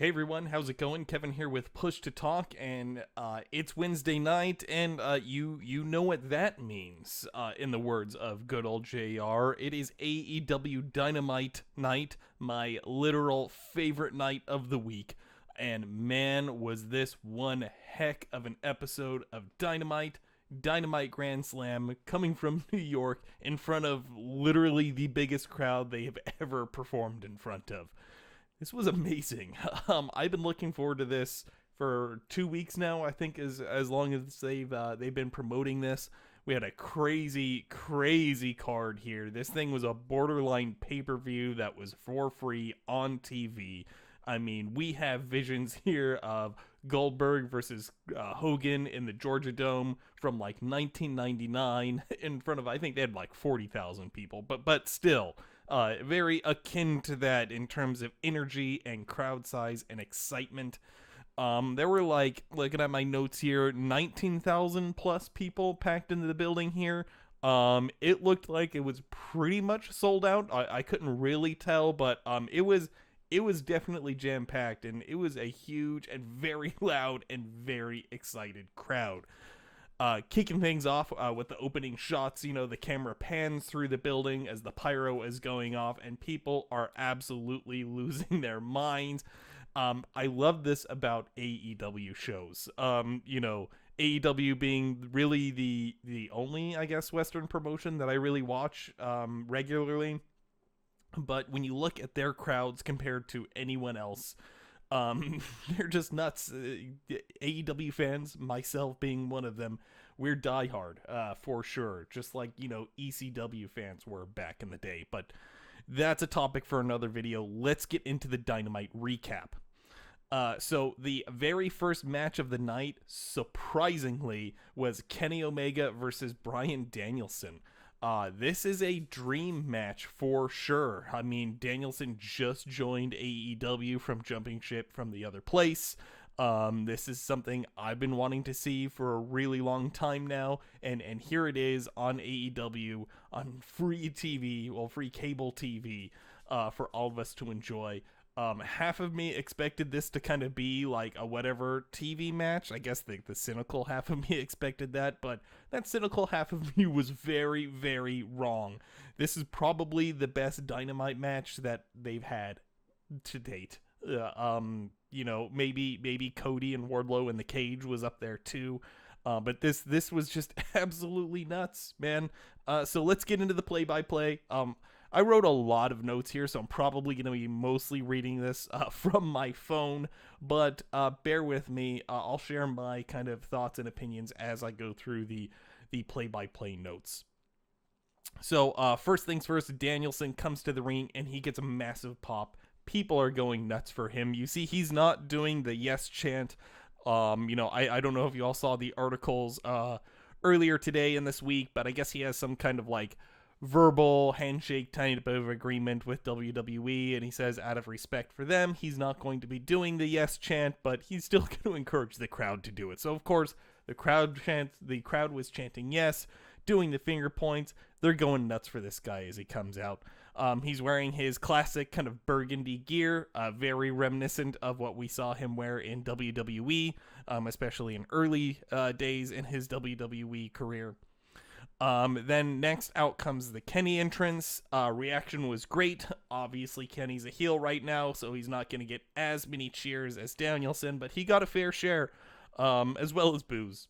Hey everyone, how's it going? Kevin here with Push to Talk, and it's Wednesday night, and you know what that means. In the words of good old JR, it is AEW Dynamite night, my literal favorite night of the week. And man, was this one heck of an episode of Dynamite Grand Slam, coming from New York in front of literally the biggest crowd they have ever performed in front of. This was amazing. I've been looking forward to this for 2 weeks now. I think as long as they've been promoting this. We had a crazy card here. This thing was a borderline pay-per-view that was for free on TV. I mean, we have visions here of Goldberg versus Hogan in the Georgia Dome from like 1999 in front of, I think they had like 40,000 people, but still. Very akin to that in terms of energy and crowd size and excitement. There were like, looking at my notes here, 19,000 plus people packed into the building here. It looked like it was pretty much sold out. I couldn't really tell, but it was definitely jam-packed, and it was a huge and very loud and very excited crowd. Kicking things off with the opening shots, the camera pans through the building as the pyro is going off, and people are absolutely losing their minds. I love this about AEW shows. AEW being really the only, I guess, Western promotion that I really watch regularly. But when you look at their crowds compared to anyone else, they're just nuts. AEW fans, myself being one of them, we're diehard, for sure. Just like, ECW fans were back in the day. But that's a topic for another video. Let's get into the Dynamite recap. So the very first match of the night, surprisingly, was Kenny Omega versus Bryan Danielson. This is a dream match for sure. I mean, Danielson just joined AEW from jumping ship from the other place. This is something I've been wanting to see for a really long time now, and here it is on AEW, on free TV, well, free cable TV, for all of us to enjoy. Half of me expected this to kind of be like a whatever TV match. I guess the cynical half of me expected that, but that cynical half of me was very, very wrong. This is probably the best Dynamite match that they've had to date. Maybe Cody and Wardlow in the cage was up there too. But this was just absolutely nuts, man. So let's get into the play-by-play. I wrote a lot of notes here, so I'm probably going to be mostly reading this from my phone, but bear with me. I'll share my kind of thoughts and opinions as I go through the play-by-play notes. So first things first, Danielson comes to the ring, and he gets a massive pop. People are going nuts for him. You see, he's not doing the yes chant. I don't know if you all saw the articles earlier today in this week, but I guess he has some kind of like verbal handshake type of agreement with WWE, and he says out of respect for them, he's not going to be doing the yes chant, but he's still going to encourage the crowd to do it. So of course, the crowd was chanting yes, doing the finger points. They're going nuts for this guy as he comes out. He's wearing his classic kind of burgundy gear, very reminiscent of what we saw him wear in WWE, especially in early days in his WWE career. Then next out comes the Kenny entrance. Reaction was great. Obviously, Kenny's a heel right now, so he's not going to get as many cheers as Danielson, but he got a fair share, as well as boos.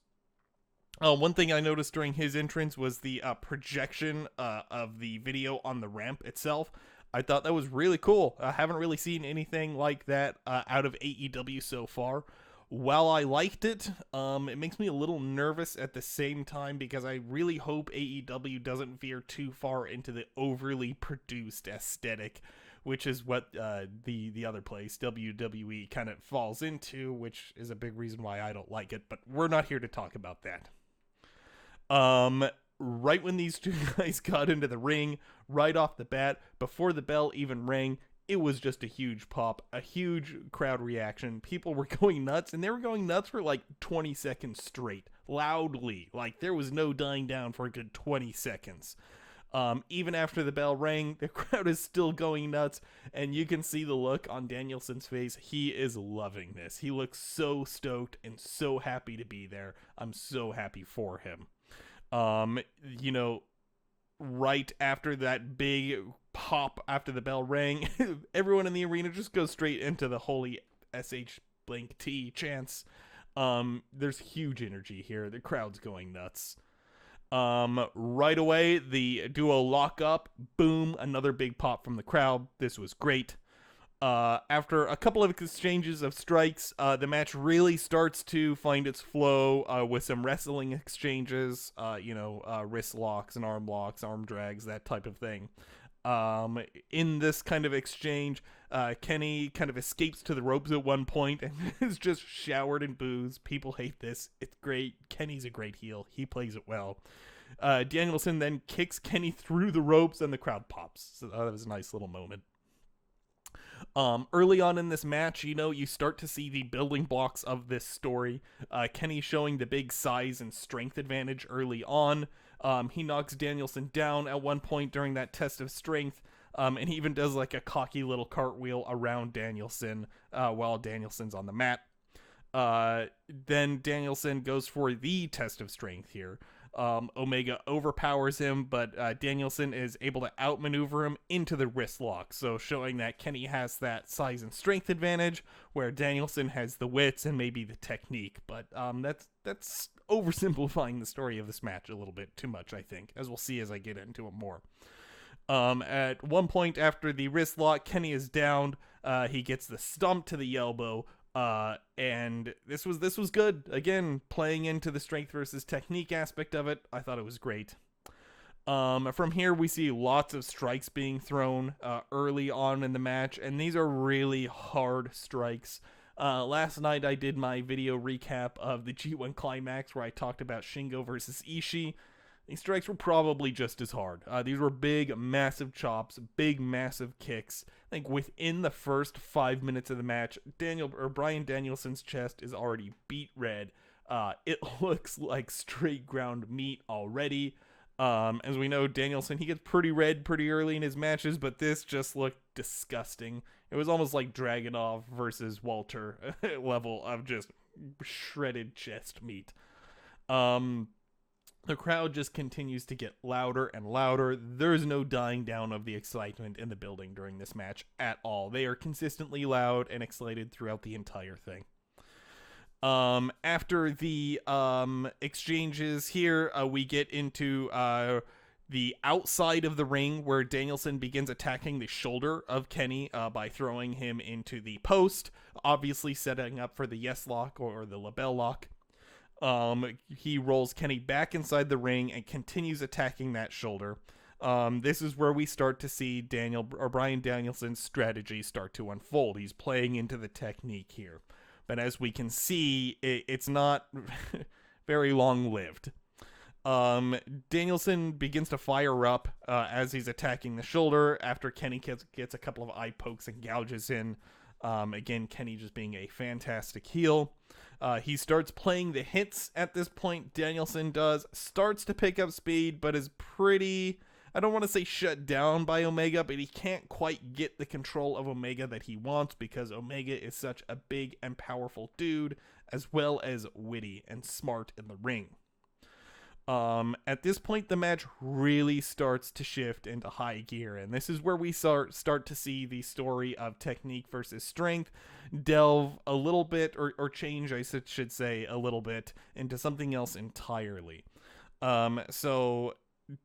One thing I noticed during his entrance was the projection of the video on the ramp itself. I thought that was really cool. I haven't really seen anything like that out of AEW so far. While I liked it, it makes me a little nervous at the same time because I really hope AEW doesn't veer too far into the overly produced aesthetic, which is what the other place, WWE, kind of falls into, which is a big reason why I don't like it, but we're not here to talk about that. Right when these two guys got into the ring, right off the bat, before the bell even rang, it was just a huge pop, a huge crowd reaction. People were going nuts, and they were going nuts for like 20 seconds straight, loudly. Like, there was no dying down for a good 20 seconds. Even after the bell rang, the crowd is still going nuts, and you can see the look on Danielson's face. He is loving this. He looks so stoked and so happy to be there. I'm so happy for him. You know, right after that big pop after the bell rang, everyone in the arena just goes straight into the holy SH blank T chants. There's huge energy here. The crowd's going nuts. Right away, the duo lock up. Boom, another big pop from the crowd. This was great. After a couple of exchanges of strikes, the match really starts to find its flow with some wrestling exchanges, wrist locks and arm locks, arm drags, that type of thing. In this kind of exchange, Kenny kind of escapes to the ropes at one point and is just showered in booze. People hate this. It's great. Kenny's a great heel. He plays it well. Danielson then kicks Kenny through the ropes and the crowd pops. So that was a nice little moment. Early on in this match, you start to see the building blocks of this story. Kenny showing the big size and strength advantage early on. He knocks Danielson down at one point during that test of strength, and he even does like a cocky little cartwheel around Danielson while Danielson's on the mat. Then Danielson goes for the test of strength here. Omega overpowers him, but Danielson is able to outmaneuver him into the wrist lock, so showing that Kenny has that size and strength advantage, where Danielson has the wits and maybe the technique. But that's oversimplifying the story of this match a little bit too much, I think, as we'll see as I get into it more. At one point after the wrist lock, Kenny is downed. He gets the stomp to the elbow. And this was good. Again, playing into the strength versus technique aspect of it, I thought it was great. From here, we see lots of strikes being thrown early on in the match, and these are really hard strikes. Last night, I did my video recap of the G1 Climax, where I talked about Shingo versus Ishii. These strikes were probably just as hard. These were big, massive chops, big, massive kicks. I think within the first 5 minutes of the match, Bryan Danielson's chest is already beet red. It looks like straight ground meat already. As we know, Danielson, he gets pretty red pretty early in his matches, but this just looked disgusting. It was almost like Dragunov versus Walter level of just shredded chest meat. The crowd just continues to get louder and louder. There's no dying down of the excitement in the building during this match at all. They are consistently loud and excited throughout the entire thing. After the exchanges here, we get into the outside of the ring, where Danielson begins attacking the shoulder of Kenny by throwing him into the post, obviously setting up for the yes lock or the label lock. He rolls Kenny back inside the ring and continues attacking that shoulder. This is where we start to see Bryan Danielson's strategy start to unfold. He's playing into the technique here. But as we can see, it's not very long-lived. Danielson begins to fire up as he's attacking the shoulder after Kenny gets a couple of eye pokes and gouges in. Again, Kenny just being a fantastic heel. He starts playing the hits at this point. Danielson starts to pick up speed, but is pretty, I don't want to say shut down by Omega, but he can't quite get the control of Omega that he wants, because Omega is such a big and powerful dude, as well as witty and smart in the ring. At this point, the match really starts to shift into high gear, and this is where we start to see the story of technique versus strength delve a little bit, or change, I should say, a little bit, into something else entirely. So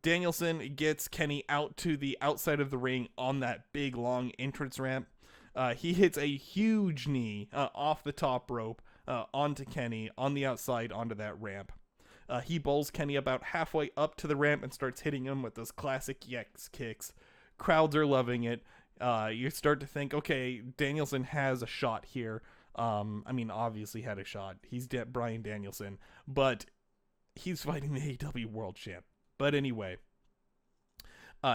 Danielson gets Kenny out to the outside of the ring on that big, long entrance ramp. He hits a huge knee off the top rope onto Kenny on the outside onto that ramp. He bowls Kenny about halfway up to the ramp and starts hitting him with those classic yes kicks. Crowds are loving it. You start to think, okay, Danielson has a shot here. Obviously had a shot. He's Bryan Danielson, but he's fighting the AEW World Champ. But anyway,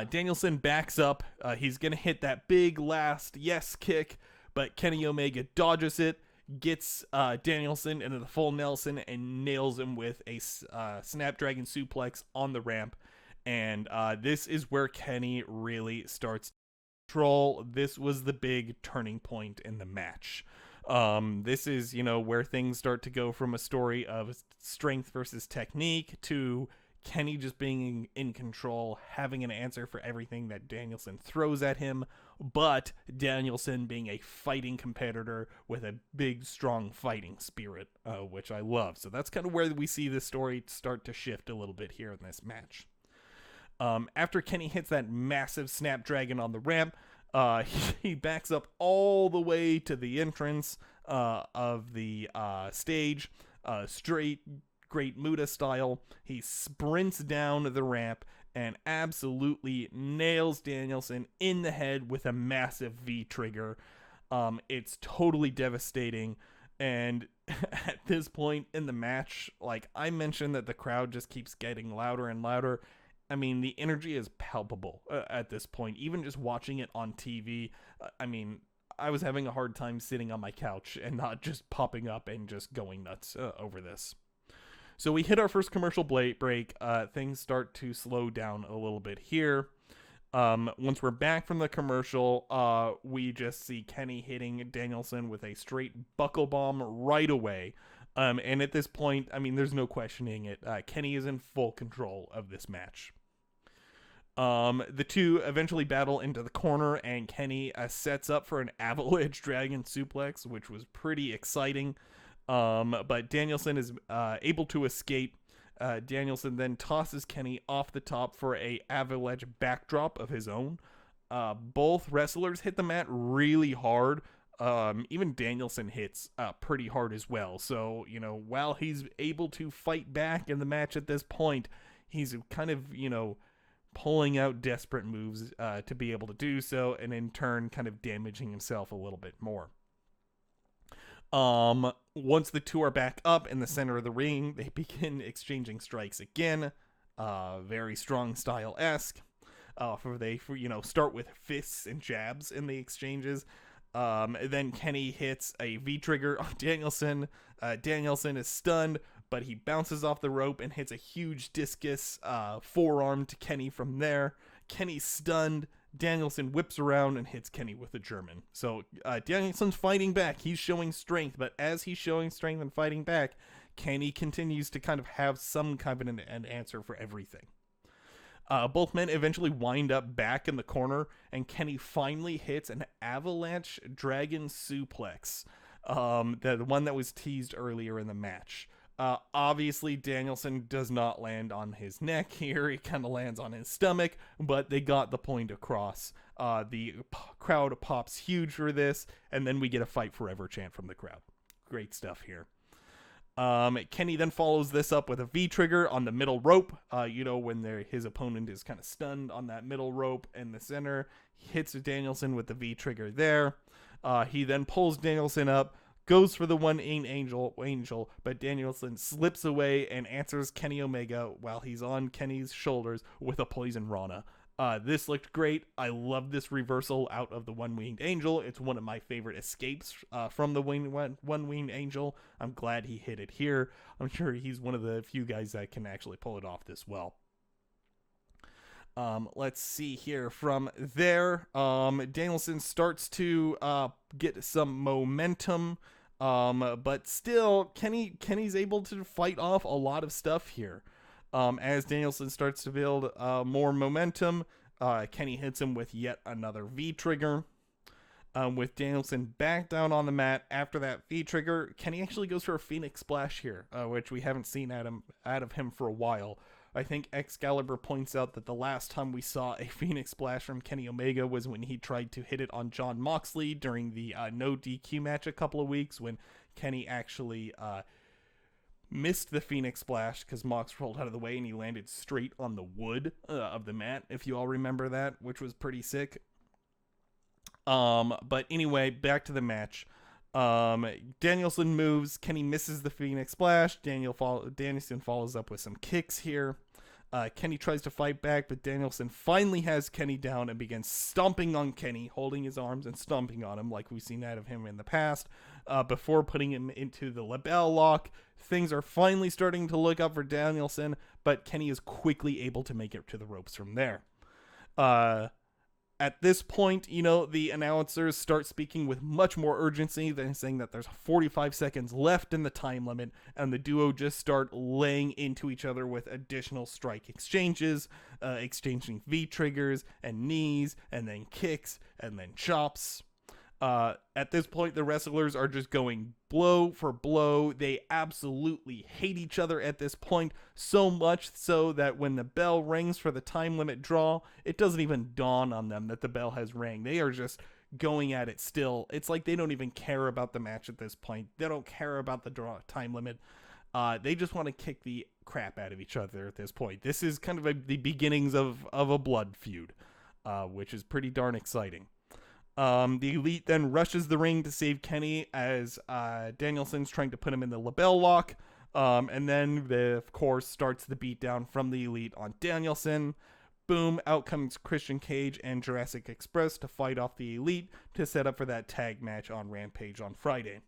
Danielson backs up. He's going to hit that big last yes kick, but Kenny Omega dodges it, gets Danielson into the full Nelson, and nails him with a Snapdragon suplex on the ramp. And this is where Kenny really starts to control. This was the big turning point in the match. This is, where things start to go from a story of strength versus technique to Kenny just being in control, having an answer for everything that Danielson throws at him, but Danielson being a fighting competitor with a big, strong fighting spirit, which I love. So that's kind of where we see the story start to shift a little bit here in this match. After Kenny hits that massive Snapdragon on the ramp, he backs up all the way to the entrance of the stage, straight Great Muta style. He sprints down the ramp and absolutely nails Danielson in the head with a massive V-trigger. It's totally devastating. And at this point in the match, like I mentioned, that the crowd just keeps getting louder and louder. I mean, the energy is palpable at this point. Even just watching it on TV, I was having a hard time sitting on my couch and not just popping up and just going nuts over this. So we hit our first commercial break. Things start to slow down a little bit here. Once we're back from the commercial, we just see Kenny hitting Danielson with a straight buckle bomb right away. And at this point, there's no questioning it. Kenny is in full control of this match. The two eventually battle into the corner, and Kenny sets up for an avalanche dragon suplex, which was pretty exciting. But Danielson is able to escape. Danielson then tosses Kenny off the top for a avalanche backdrop of his own. Both wrestlers hit the mat really hard. Even Danielson hits pretty hard as well. So, while he's able to fight back in the match at this point, he's kind of, pulling out desperate moves to be able to do so, and in turn kind of damaging himself a little bit more. Once the two are back up in the center of the ring, they begin exchanging strikes again. Very strong style-esque. They start with fists and jabs in the exchanges. Then Kenny hits a V-trigger on Danielson. Danielson is stunned, but he bounces off the rope and hits a huge discus forearm to Kenny from there. Kenny's stunned. Danielson whips around and hits Kenny with a German. So Danielson's fighting back. He's showing strength, but as he's showing strength and fighting back, Kenny continues to kind of have some kind of an answer for everything. Both men eventually wind up back in the corner, and Kenny finally hits an avalanche dragon suplex, the one that was teased earlier in the match. Obviously, Danielson does not land on his neck here. He kind of lands on his stomach, but they got the point across. The crowd pops huge for this, and then we get a fight forever chant from the crowd. Great stuff here. Kenny then follows this up with a V-trigger on the middle rope. When his opponent is kind of stunned on that middle rope in the center. He hits Danielson with the V-trigger there. He then pulls Danielson up, goes for the one-winged angel, but Danielson slips away and answers Kenny Omega while he's on Kenny's shoulders with a poison Rana. This looked great. I love this reversal out of the one-winged angel. It's one of my favorite escapes from the one-winged angel. I'm glad he hit it here. I'm sure he's one of the few guys that can actually pull it off this well. Let's see here. From there, Danielson starts to get some momentum. But still, Kenny's able to fight off a lot of stuff here. As Danielson starts to build more momentum, Kenny hits him with yet another V-trigger. With Danielson back down on the mat after that V-trigger, Kenny actually goes for a Phoenix Splash here, which we haven't seen out of him for a while. I think Excalibur points out that the last time we saw a Phoenix Splash from Kenny Omega was when he tried to hit it on Jon Moxley during the no DQ match a couple of weeks, when Kenny actually missed the Phoenix Splash because Mox rolled out of the way and he landed straight on the wood of the mat, if you all remember that, which was pretty sick. But anyway, back to the match. Danielson moves. Kenny misses the Phoenix Splash. Danielson follows up with some kicks here. Kenny tries to fight back, but Danielson finally has Kenny down and begins stomping on Kenny, holding his arms and stomping on him like we've seen out of him in the past. before putting him into the lapel lock. Things are finally starting to look up for Danielson, but Kenny is quickly able to make it to the ropes from there. At this point, the announcers start speaking with much more urgency than saying that there's 45 seconds left in the time limit, and the duo just start laying into each other with additional strike exchanges, exchanging V-triggers and knees, and then kicks, and then chops. At this point, the wrestlers are just going blow for blow. They absolutely hate each other at this point, so much so that when the bell rings for the time limit draw, it doesn't even dawn on them that the bell has rang. They are just going at it still. It's like they don't even care about the match at this point. They don't care about the draw time limit. They just want to kick the crap out of each other at this point. This is kind of the beginnings of a blood feud, which is pretty darn exciting. The Elite then rushes the ring to save Kenny as Danielson's trying to put him in the lapel lock. And then, of course, starts the beatdown from the Elite on Danielson. Boom, out comes Christian Cage and Jurassic Express to fight off the Elite to set up for that tag match on Rampage on Friday.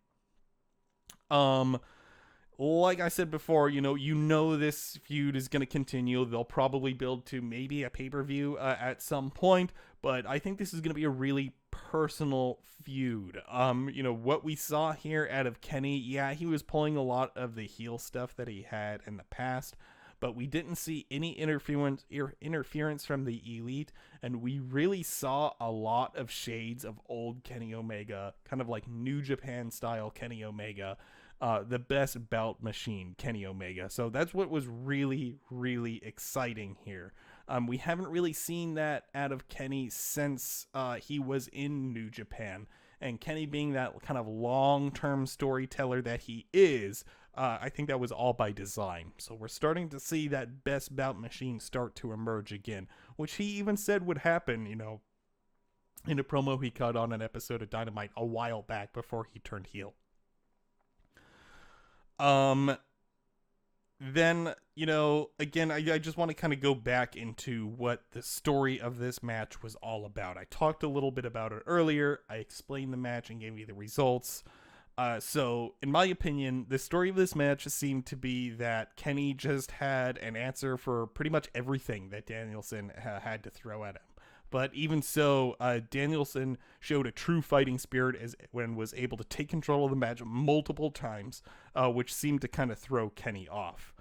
Like I said before, this feud is going to continue. They'll probably build to maybe a pay-per-view at some point, but I think this is going to be a really personal feud. What we saw here out of Kenny, he was pulling a lot of the heel stuff that he had in the past, but we didn't see any interference from the Elite, and we really saw a lot of shades of old Kenny Omega, kind of like New Japan style Kenny Omega. The best bout machine, Kenny Omega. So that's what was really, really exciting here. We haven't really seen that out of Kenny since he was in New Japan. And Kenny being that kind of long-term storyteller that he is, I think that was all by design. So we're starting to see that best bout machine start to emerge again, which he even said would happen, in a promo he cut on an episode of Dynamite a while back before he turned heel. Then, again, I just want to kind of go back into what the story of this match was all about. I talked a little bit about it earlier. I explained the match and gave you the results. So, in my opinion, the story of this match seemed to be that Kenny just had an answer for pretty much everything that Danielson had to throw at him. But even so, Danielson showed a true fighting spirit when was able to take control of the match multiple times, which seemed to kind of throw Kenny off.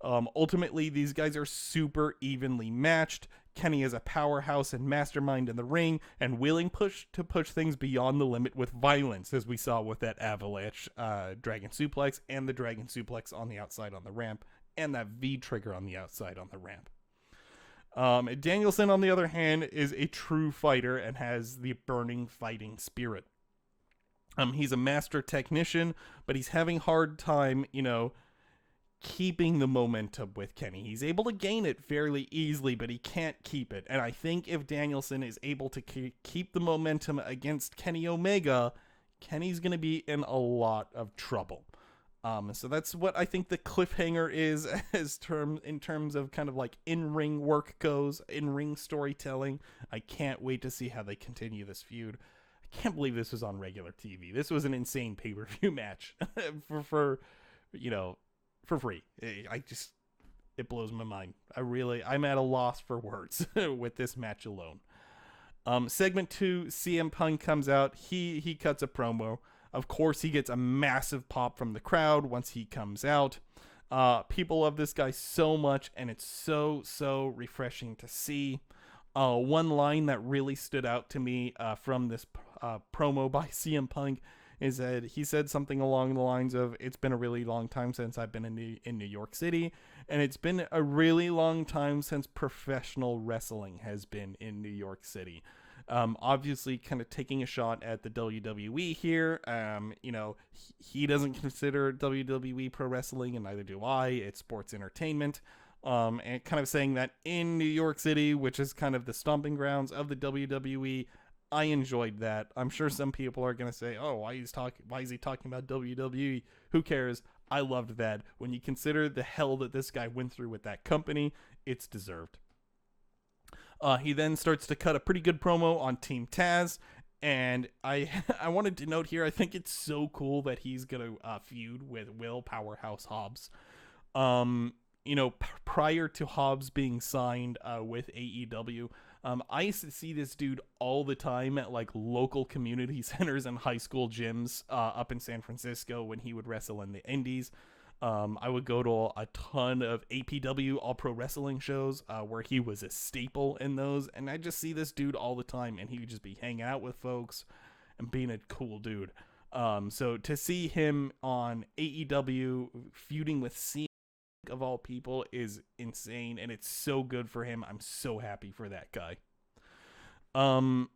Ultimately, these guys are super evenly matched. Kenny is a powerhouse and mastermind in the ring, and willing to push things beyond the limit with violence, as we saw with that avalanche dragon suplex and the dragon suplex on the outside on the ramp, and that V-trigger on the outside on the ramp. Danielson, on the other hand, is a true fighter and has the burning fighting spirit. He's a master technician, but he's having hard time, keeping the momentum with Kenny. He's able to gain it fairly easily, but he can't keep it. And I think if Danielson is able to keep the momentum against Kenny Omega, Kenny's going to be in a lot of trouble. So that's what I think the cliffhanger is in terms of kind of like in-ring work goes, in-ring storytelling. I can't wait to see how they continue this feud. I can't believe this was on regular TV. This was an insane pay-per-view match for free. It blows my mind. I'm at a loss for words with this match alone. Segment 2, CM Punk comes out. He cuts a promo. Of course, he gets a massive pop from the crowd once he comes out. People love this guy so much, and it's so refreshing to see. One line that really stood out to me from this promo by CM Punk is that he said something along the lines of, "It's been a really long time since I've been in New York City, and it's been a really long time since professional wrestling has been in New York City." Obviously kind of taking a shot at the WWE here. He doesn't consider WWE pro wrestling, and neither do I. It's sports entertainment. And kind of saying that in New York City, which is kind of the stomping grounds of the WWE, I enjoyed that. I'm sure some people are going to say, "Oh, why is he talking about WWE? Who cares?" I loved that. When you consider the hell that this guy went through with that company, it's deserved. He then starts to cut a pretty good promo on Team Taz, And I I wanted to note here, I think it's so cool that he's gonna feud with Will Powerhouse Hobbs. Prior to Hobbs being signed with AEW, I used to see this dude all the time at like local community centers and high school gyms up in San Francisco when he would wrestle in the indies. I would go to a ton of APW, All Pro Wrestling shows, where he was a staple in those, and I just see this dude all the time, and he would just be hanging out with folks and being a cool dude. So to see him on AEW feuding with CM of all people is insane, and it's so good for him. I'm so happy for that guy. And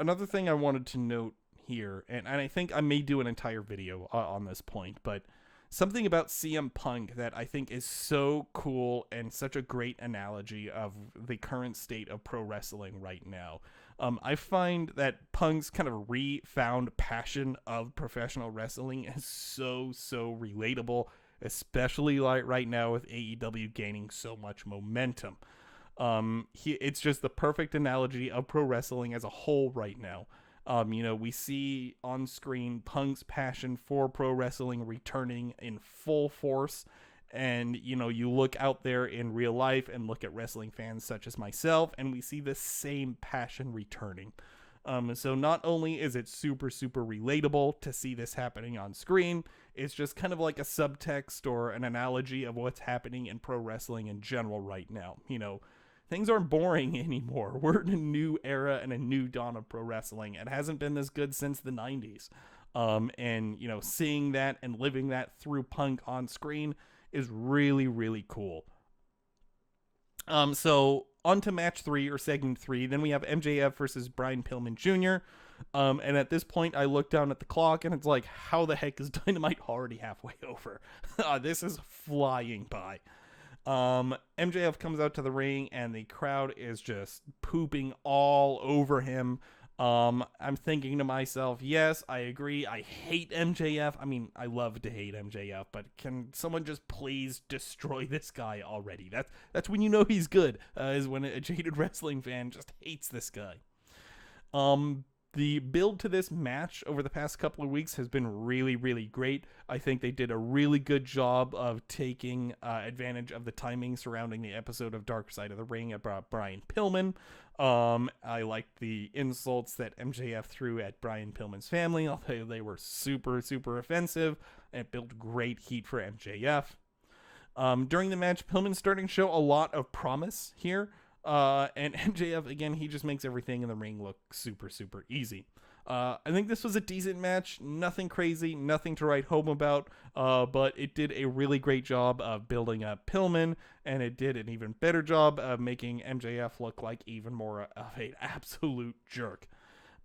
another thing I wanted to note here, and I think I may do an entire video on this point, but something about CM Punk that I think is so cool and such a great analogy of the current state of pro wrestling right now. I find that Punk's kind of refound passion of professional wrestling is so relatable, especially like right now with AEW gaining so much momentum. It's just the perfect analogy of pro wrestling as a whole right now. We see on screen Punk's passion for pro wrestling returning in full force. And, you look out there in real life and look at wrestling fans such as myself, and we see the same passion returning. So not only is it super relatable to see this happening on screen, it's just kind of like a subtext or an analogy of what's happening in pro wrestling in general right now. Things aren't boring anymore. We're in a new era and a new dawn of pro wrestling. It hasn't been this good since the 90s. Seeing that and living that through Punk on screen is really cool. So on to match 3 or segment 3. Then we have MJF versus Brian Pillman Jr. And at this point, I look down at the clock and it's like, how the heck is Dynamite already halfway over? This is flying by. MJF comes out to the ring and the crowd is just pooping all over him. I'm thinking to myself, yes, I agree. I hate MJF. I mean, I love to hate MJF, but can someone just please destroy this guy already? That's when you know he's good, is when a jaded wrestling fan just hates this guy. The build to this match over the past couple of weeks has been really great. I think they did a really good job of taking advantage of the timing surrounding the episode of Dark Side of the Ring about Brian Pillman. I liked the insults that MJF threw at Brian Pillman's family, although they were super offensive, and it built great heat for MJF. During the match, Pillman's starting to show a lot of promise here. And MJF, again, he just makes everything in the ring look super easy. I think this was a decent match. Nothing crazy, nothing to write home about, but it did a really great job of building up Pillman, and it did an even better job of making MJF look like even more of an absolute jerk.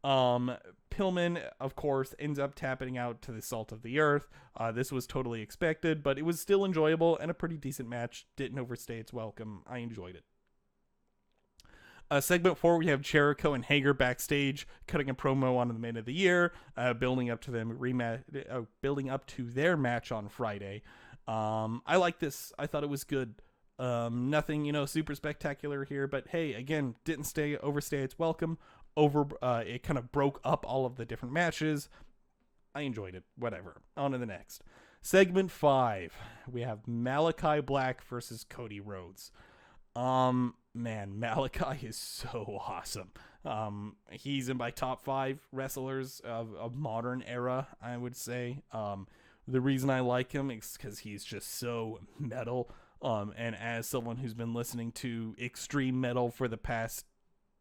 Pillman, of course, ends up tapping out to the salt of the earth. This was totally expected, but it was still enjoyable and a pretty decent match. Didn't overstay its welcome. I enjoyed it. Segment 4, we have Jericho and Hager backstage cutting a promo on the Man of the Year, building up to their match on Friday. I like this. I thought it was good. Nothing, super spectacular here, but hey, again, didn't overstay its welcome. It kind of broke up all of the different matches. I enjoyed it. Whatever. On to the next. Segment 5, we have Malakai Black versus Cody Rhodes. Man, Malakai is so awesome. He's in my top 5 wrestlers of modern era, I would say. The reason I like him is because he's just so metal. And as someone who's been listening to extreme metal for the past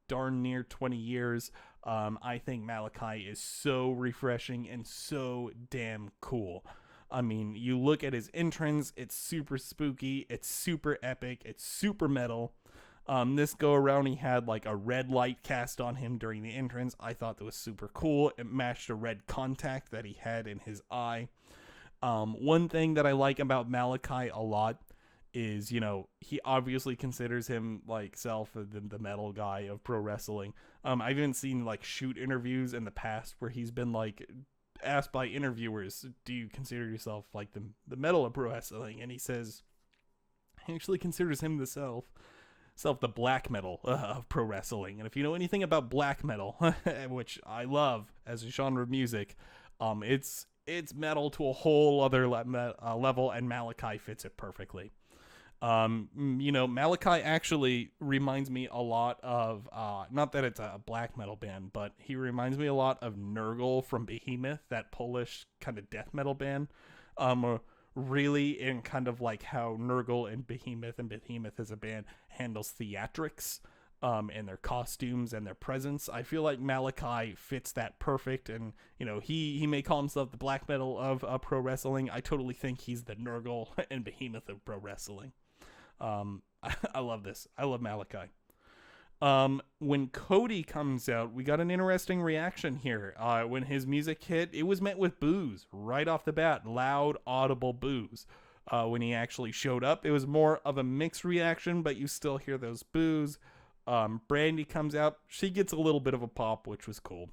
darn near 20 years, I think Malakai is so refreshing and so damn cool. I mean, you look at his entrance, it's super spooky, it's super epic, it's super metal. This go around, he had like a red light cast on him during the entrance. I thought that was super cool. It matched a red contact that he had in his eye. One thing that I like about Malakai a lot is, he obviously considers him like the metal guy of pro wrestling. I've even seen like shoot interviews in the past where he's been like asked by interviewers, do you consider yourself like the metal of pro wrestling? And he says he actually considers himself. himself the black metal of pro wrestling. And if you know anything about black metal, which I love as a genre of music, it's metal to a whole other level, and Malakai fits it perfectly. Malakai actually reminds me a lot of, not that it's a black metal band, but he reminds me a lot of Nurgle from Behemoth, that Polish kind of death metal band. Really in kind of like how Nurgle and Behemoth as a band handles theatrics, and their costumes and their presence. I feel like Malakai fits that perfect, and he may call himself the black metal of pro wrestling. I totally think he's the Nurgle and Behemoth of pro wrestling. I love this. I love Malakai. When Cody comes out, we got an interesting reaction here. When his music hit, it was met with boos right off the bat, loud, audible boos. When he actually showed up, it was more of a mixed reaction, but you still hear those boos. Brandy comes out, she gets a little bit of a pop, which was cool.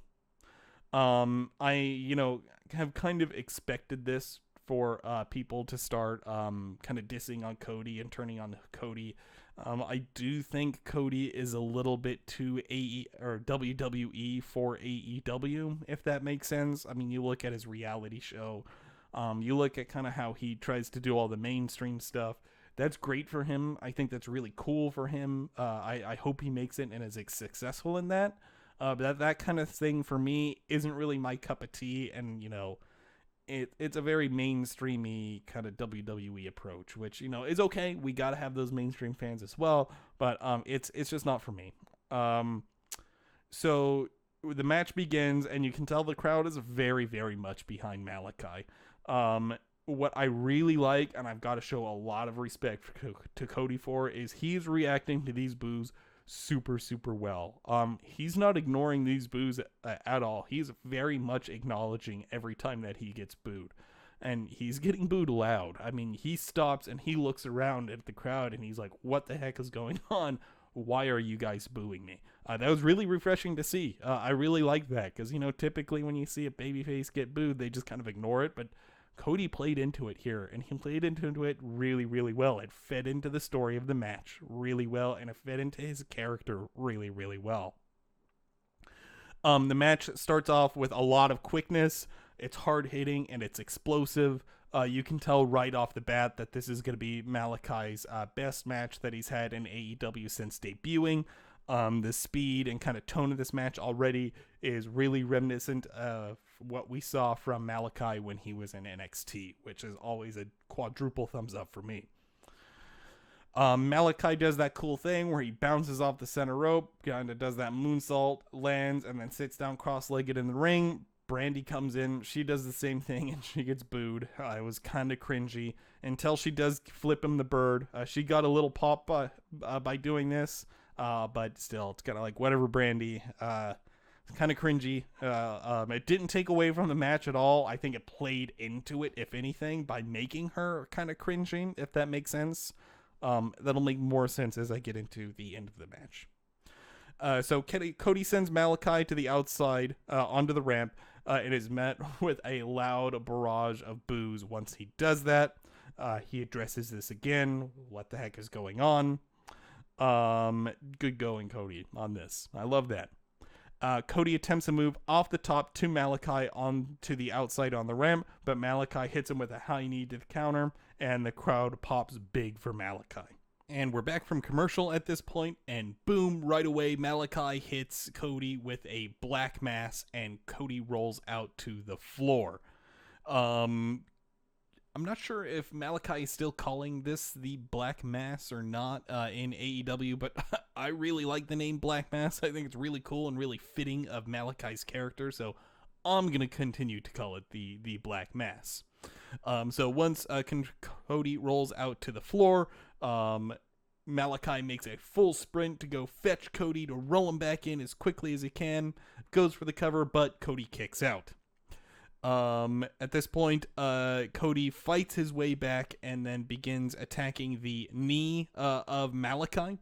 I have kind of expected this for people to start kind of dissing on Cody and turning on Cody. I do think Cody is a little bit too WWE for AEW, if that makes sense. I mean, you look at his reality show, you look at kind of how he tries to do all the mainstream stuff. That's great for him. I think that's really cool for him. I hope he makes it and is successful in that. But that kind of thing for me isn't really my cup of tea, and it's a very mainstreamy kind of WWE approach, which is okay. We gotta have those mainstream fans as well, but it's just not for me. So the match begins, and you can tell the crowd is very, very much behind Malakai. What I really like, and I've got to show a lot of respect to Cody for, is he's reacting to these boos super, super well. He's not ignoring these boos at all. He's very much acknowledging every time that he gets booed, and he's getting booed loud. I mean, he stops and he looks around at the crowd and he's like, what the heck is going on? Why are you guys booing me? That was really refreshing to see. I really like that, because typically when you see a babyface get booed, they just kind of ignore it, but Cody played into it here, and he played into it really, really well. It fed into the story of the match really well, and it fed into his character really, really well. The match starts off with a lot of quickness. It's hard-hitting, and it's explosive. You can tell right off the bat that this is going to be Malakai's best match that he's had in AEW since debuting. The speed and kind of tone of this match already is really reminiscent of what we saw from Malakai when he was in NXT, which is always a quadruple thumbs up for me. Malakai does that cool thing where he bounces off the center rope, kind of does that moonsault, lands, and then sits down cross-legged in the ring. Brandy comes in, she does the same thing, and she gets booed. It was kind of cringy until she does flip him the bird. She got a little pop by doing this. But still, it's kind of like, whatever, Brandy. It's kind of cringy. It didn't take away from the match at all. I think it played into it, if anything, by making her kind of cringing, if that makes sense. That'll make more sense as I get into the end of the match. So Cody sends Malakai to the outside, onto the ramp. It is met with a loud barrage of boos once he does that. He addresses this again. What the heck is going on? Good going, Cody, on this. I love that. Cody attempts a move off the top to Malakai on to the outside on the ramp, but Malakai hits him with a high knee to the counter, and the crowd pops big for Malakai. And we're back from commercial at this point, and boom, right away, Malakai hits Cody with a black mass, and Cody rolls out to the floor. I'm not sure if Malakai is still calling this the Black Mass or not in AEW, but I really like the name Black Mass. I think it's really cool and really fitting of Malakai's character, so I'm going to continue to call it the Black Mass. So once Cody rolls out to the floor, Malakai makes a full sprint to go fetch Cody to roll him back in as quickly as he can, goes for the cover, but Cody kicks out. At this point, Cody fights his way back and then begins attacking the knee of Malakai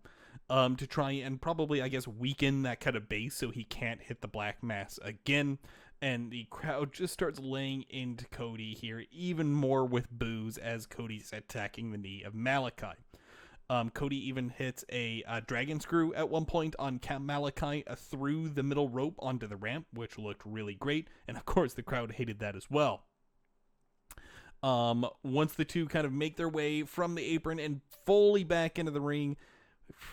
to try and probably, I guess, weaken that kind of base so he can't hit the Black Mass again. And the crowd just starts laying into Cody here even more with boos as Cody's attacking the knee of Malakai. Cody even hits a dragon screw at one point on Malakai through the middle rope onto the ramp, which looked really great. And of course, the crowd hated that as well. Once the two kind of make their way from the apron and fully back into the ring,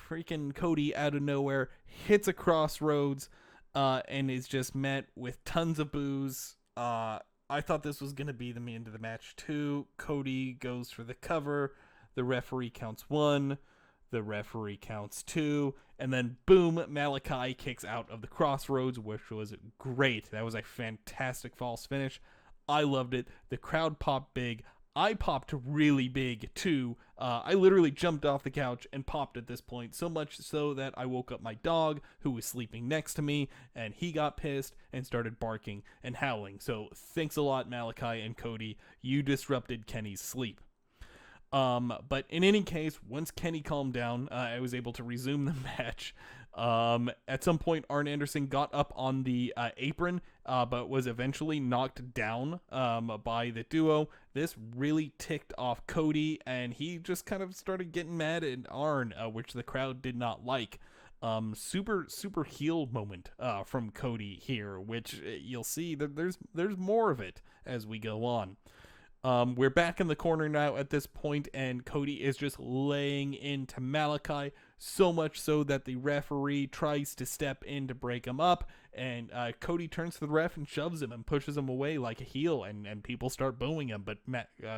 freaking Cody out of nowhere hits a crossroads and is just met with tons of boos. I thought this was going to be the end of the match too. Cody goes for the cover. The referee counts 1. The referee counts 2. And then boom, Malakai kicks out of the crossroads, which was great. That was a fantastic false finish. I loved it. The crowd popped big. I popped really big too. I literally jumped off the couch and popped at this point, so much so that I woke up my dog, who was sleeping next to me, and he got pissed and started barking and howling. So thanks a lot, Malakai and Cody. You disrupted Kenny's sleep. But in any case, once Kenny calmed down, I was able to resume the match. At some point, Arn Anderson got up on the apron, but was eventually knocked down by the duo. This really ticked off Cody, and he just kind of started getting mad at Arn, which the crowd did not like. Super heel moment from Cody here, which you'll see that there's more of it as we go on. We're back in the corner now at this point, and Cody is just laying into Malakai, so much so that the referee tries to step in to break him up, and Cody turns to the ref and shoves him and pushes him away like a heel, and people start booing him, but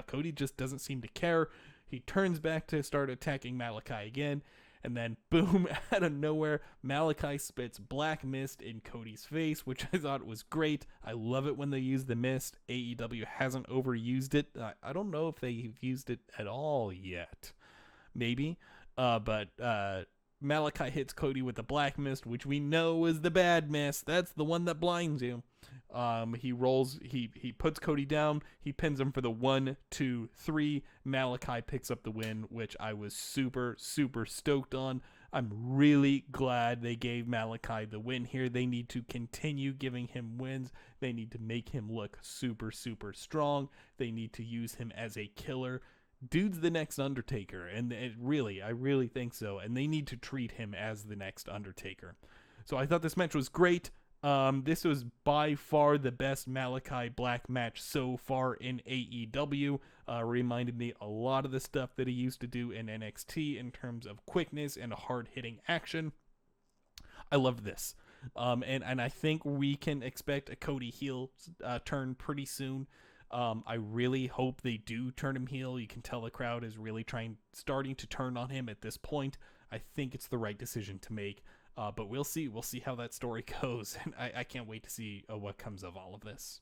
Cody just doesn't seem to care. He turns back to start attacking Malakai again, and then boom, out of nowhere, Malakai spits black mist in Cody's face, which I thought was great. I love it when they use the mist. AEW hasn't overused it. I don't know if they've used it at all yet. Maybe. But Malakai hits Cody with the black mist, which we know is the bad mist. That's the one that blinds you. He puts Cody down. He pins him for the 1, 2, 3. Malakai picks up the win, which I was super stoked on. I'm really glad they gave Malakai the win here. They need to continue giving him wins. They need to make him look super strong. They need to use him as a killer. Dude's the next Undertaker, and I really think so. And they need to treat him as the next Undertaker. So I thought this match was great. This was by far the best Malakai Black match so far in AEW. Reminded me a lot of the stuff that he used to do in NXT in terms of quickness and hard-hitting action. I loved this. And I think we can expect a Cody heel turn pretty soon. I really hope they do turn him heel. You can tell the crowd is really starting to turn on him at this point. I think it's the right decision to make. But we'll see. We'll see how that story goes. And I can't wait to see what comes of all of this.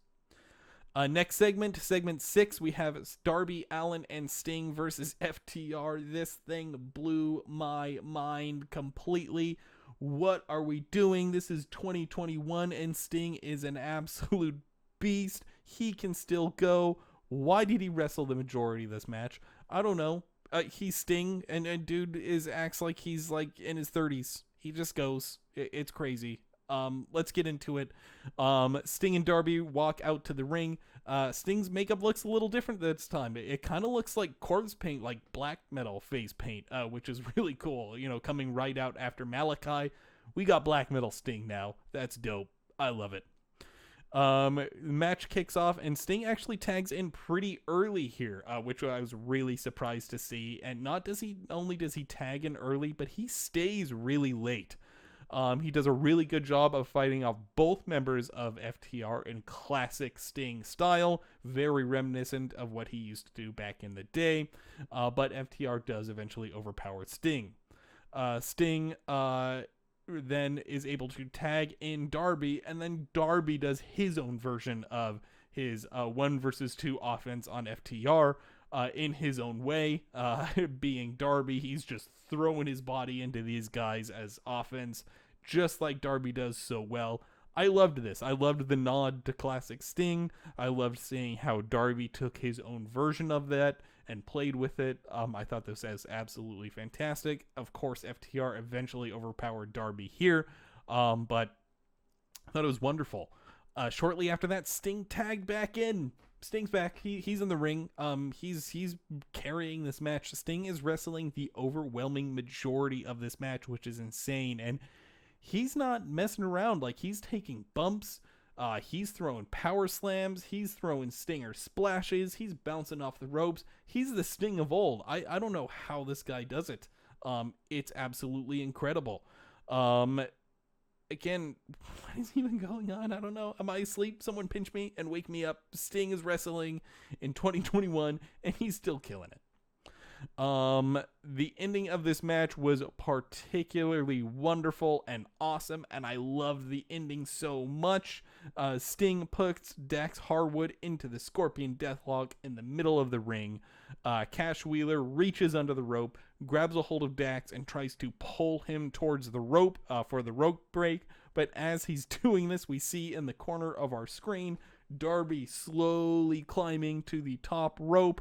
Next segment 6, we have Darby Allin and Sting versus FTR. This thing blew my mind completely. What are we doing? This is 2021 and Sting is an absolute beast. He can still go. Why did he wrestle the majority of this match? I don't know. He's Sting, and dude acts like he's like in his 30s. He just goes. It's crazy. Let's get into it. Sting and Darby walk out to the ring. Sting's makeup looks a little different this time. It kind of looks like corpse paint, like black metal face paint, which is really cool. You know, coming right out after Malakai. We got black metal Sting now. That's dope. I love it. Match kicks off, and Sting actually tags in pretty early here, which I was really surprised to see. And not does he tag in early, but he stays really late. He does a really good job of fighting off both members of FTR in classic Sting style, very reminiscent of what he used to do back in the day. But FTR does eventually overpower Sting. Sting then is able to tag in Darby, and then Darby does his own version of his 1 versus 2 offense on FTR in his own way. Being Darby, he's just throwing his body into these guys as offense, just like Darby does so well. I loved this. I loved the nod to classic Sting. I loved seeing how Darby took his own version of that and played with it. I thought this was absolutely fantastic. Of course, FTR eventually overpowered Darby here, but I thought it was wonderful. Shortly after that, Sting tagged back in. Sting's back. He's in the ring. He's carrying this match. Sting is wrestling the overwhelming majority of this match, which is insane. And he's not messing around. Like, he's taking bumps. He's throwing power slams. He's throwing Stinger splashes. He's bouncing off the ropes. He's the Sting of old. I don't know how this guy does it. It's absolutely incredible. Again, what is even going on? I don't know. Am I asleep? Someone pinch me and wake me up. Sting is wrestling in 2021, and he's still killing it. The ending of this match was particularly wonderful and awesome, and I loved the ending so much. Sting puts Dax Harwood into the Scorpion Deathlock in the middle of the ring. Cash Wheeler reaches under the rope, grabs a hold of Dax, and tries to pull him towards the rope for the rope break. But as he's doing this, we see in the corner of our screen Darby slowly climbing to the top rope.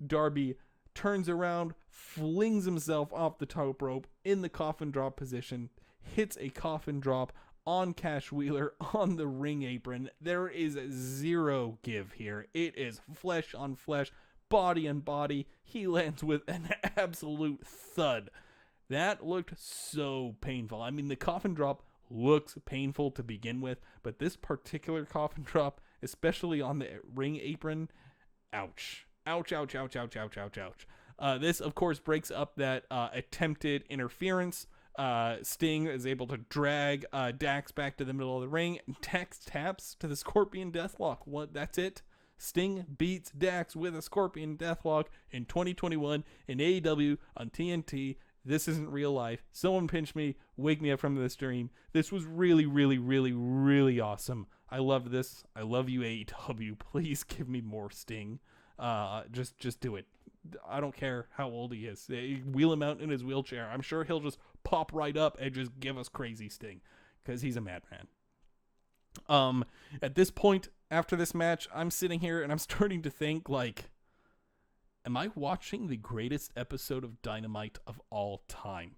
Darby turns around, flings himself off the top rope in the coffin drop position, hits a coffin drop on Cash Wheeler on the ring apron. There is zero give here. It is flesh on flesh, body on body. He lands with an absolute thud. That looked so painful. I mean, the coffin drop looks painful to begin with, but this particular coffin drop, especially on the ring apron, ouch. Ouch, ouch, ouch, ouch, ouch, ouch, ouch. This, of course, breaks up that attempted interference. Sting is able to drag Dax back to the middle of the ring. Dax taps to the Scorpion Deathlock. That's it. Sting beats Dax with a Scorpion Deathlock in 2021 in AEW on TNT. This isn't real life. Someone pinch me. Wake me up from this dream. This was really, really, really, really awesome. I love this. I love you, AEW. Please give me more Sting. Just do it. I don't care how old he is. Wheel him out in his wheelchair. I'm sure he'll just pop right up and just give us crazy Sting, because he's a madman. At this point, after this match, I'm sitting here and I'm starting to think, like, am I watching the greatest episode of Dynamite of all time?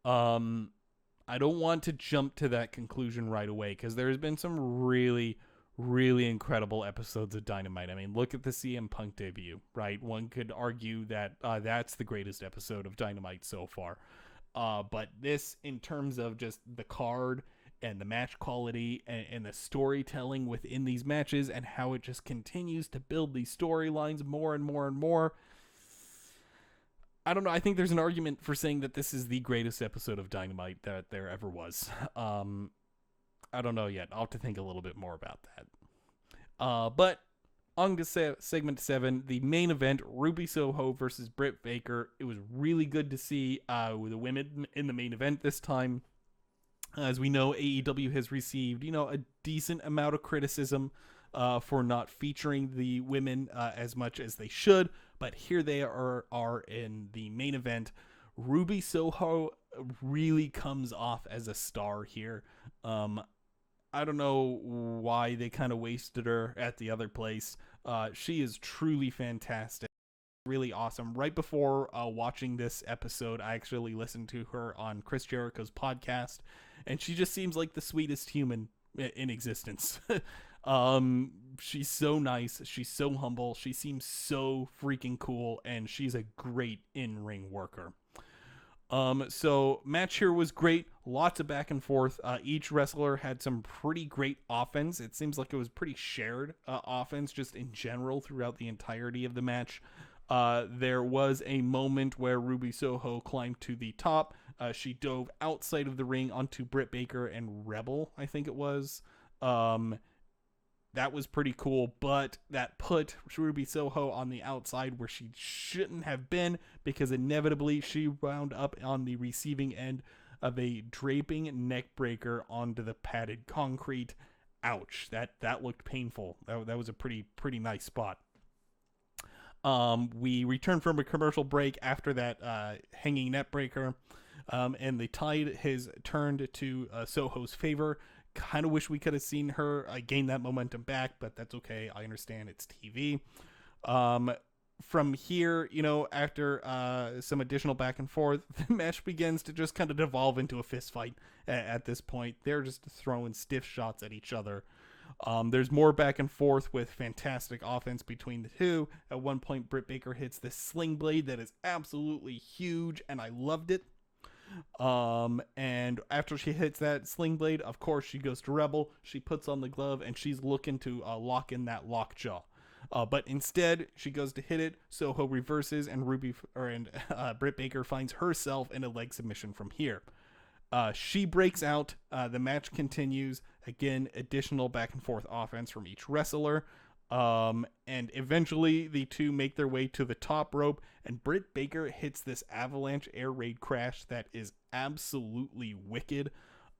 I don't want to jump to that conclusion right away, because there's been some really incredible episodes of Dynamite. I mean, look at the CM Punk debut, right? One could argue that that's the greatest episode of Dynamite so far. But this, in terms of just the card and the match quality and the storytelling within these matches and how it just continues to build these storylines more and more and more, I don't know. I think there's an argument for saying that this is the greatest episode of Dynamite that there ever was. I don't know yet. I'll have to think a little bit more about that. But on to segment 7, the main event, Ruby Soho versus Britt Baker. It was really good to see the women in the main event this time. As we know, AEW has received, a decent amount of criticism for not featuring the women as much as they should. But here they are in the main event. Ruby Soho really comes off as a star here. I don't know why they kind of wasted her at the other place. She is truly fantastic. Really awesome. Right before watching this episode, I actually listened to her on Chris Jericho's podcast, and she just seems like the sweetest human in existence. She's so nice. She's so humble. She seems so freaking cool, and she's a great in-ring worker. So match here was great. Lots of back and forth. Each wrestler had some pretty great offense. It seems like it was pretty shared offense just in general throughout the entirety of the match. There was a moment where Ruby Soho climbed to the top. She dove outside of the ring onto Britt Baker and Rebel, I think it was. That was pretty cool, but that put Ruby Soho on the outside where she shouldn't have been, because inevitably she wound up on the receiving end of a draping neck breaker onto the padded concrete. Ouch. That looked painful. That was a pretty nice spot. We returned from a commercial break after that hanging net breaker, and the tide has turned to Soho's favor. Kind of wish we could have seen her gain that momentum back, but that's okay. I understand it's TV. From here, after some additional back and forth, the match begins to just kind of devolve into a fist fight at this point. They're just throwing stiff shots at each other. There's more back and forth with fantastic offense between the two. At one point, Britt Baker hits this sling blade that is absolutely huge, and I loved it. And after she hits that sling blade, of course, she goes to Rebel. She puts on the glove, and she's looking to lock in that lockjaw. But instead, she goes to hit it. Soho reverses, and Britt Baker finds herself in a leg submission from here. She breaks out. The match continues. Again, additional back and forth offense from each wrestler. And eventually the two make their way to the top rope, and Britt Baker hits this avalanche air raid crash that is absolutely wicked.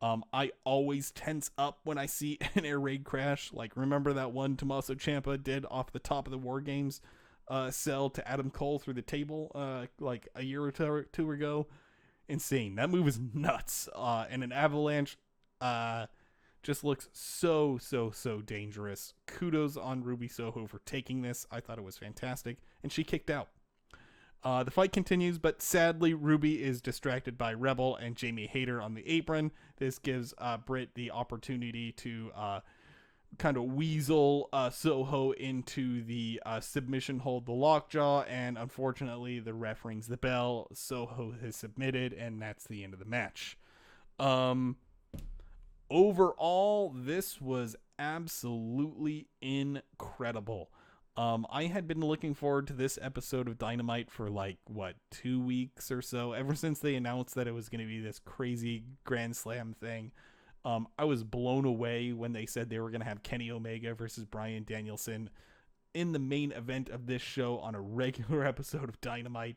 I always tense up when I see an air raid crash. Like, remember that one Tommaso Ciampa did off the top of the War Games sell to Adam Cole through the table like a year or two ago? Insane. That move is nuts. And an avalanche just looks so dangerous. Kudos on Ruby Soho for taking this. I thought it was fantastic. And she kicked out. The fight continues, but sadly, Ruby is distracted by Rebel and Jamie Hayter on the apron. This gives Britt the opportunity to kind of weasel Soho into the submission hold, the lockjaw, and unfortunately, the ref rings the bell. Soho has submitted, and that's the end of the match. Overall, this was absolutely incredible. I had been looking forward to this episode of Dynamite for 2 weeks or so, ever since they announced that it was going to be this crazy Grand Slam thing. I was blown away when they said they were going to have Kenny Omega versus Bryan Danielson in the main event of this show on a regular episode of Dynamite.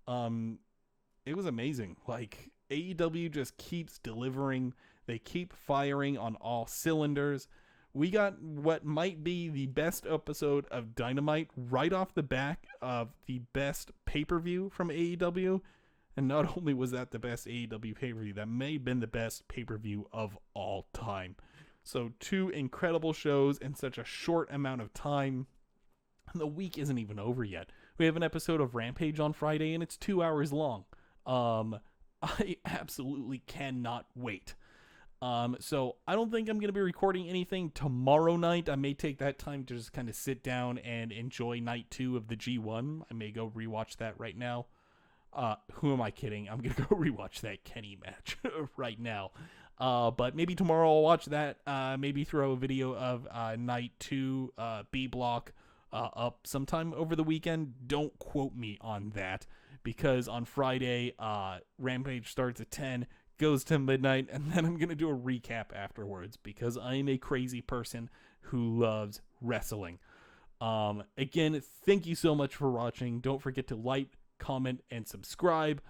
It was amazing. AEW just keeps delivering. They keep firing on all cylinders. We got what might be the best episode of Dynamite right off the back of the best pay-per-view from AEW. And not only was that the best AEW pay-per-view, that may have been the best pay-per-view of all time. So 2 incredible shows in such a short amount of time. And the week isn't even over yet. We have an episode of Rampage on Friday, and it's 2 hours long. I absolutely cannot wait. So I don't think I'm going to be recording anything tomorrow night. I may take that time to just kind of sit down and enjoy night 2 of the G1. I may go rewatch that right now. Who am I kidding? I'm going to go rewatch that Kenny match right now. But maybe tomorrow I'll watch that. Maybe throw a video of night 2 B block up sometime over the weekend. Don't quote me on that, because on Friday, Rampage starts at 10, goes to midnight, and then I'm going to do a recap afterwards, because I am a crazy person who loves wrestling. Again, thank you so much for watching. Don't forget to like, comment, and subscribe.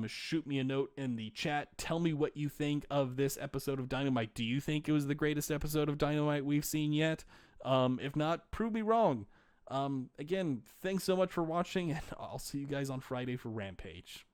Shoot me a note in the chat. Tell me what you think of this episode of Dynamite. Do you think it was the greatest episode of Dynamite we've seen yet? If not, prove me wrong. Again, thanks so much for watching, and I'll see you guys on Friday for Rampage.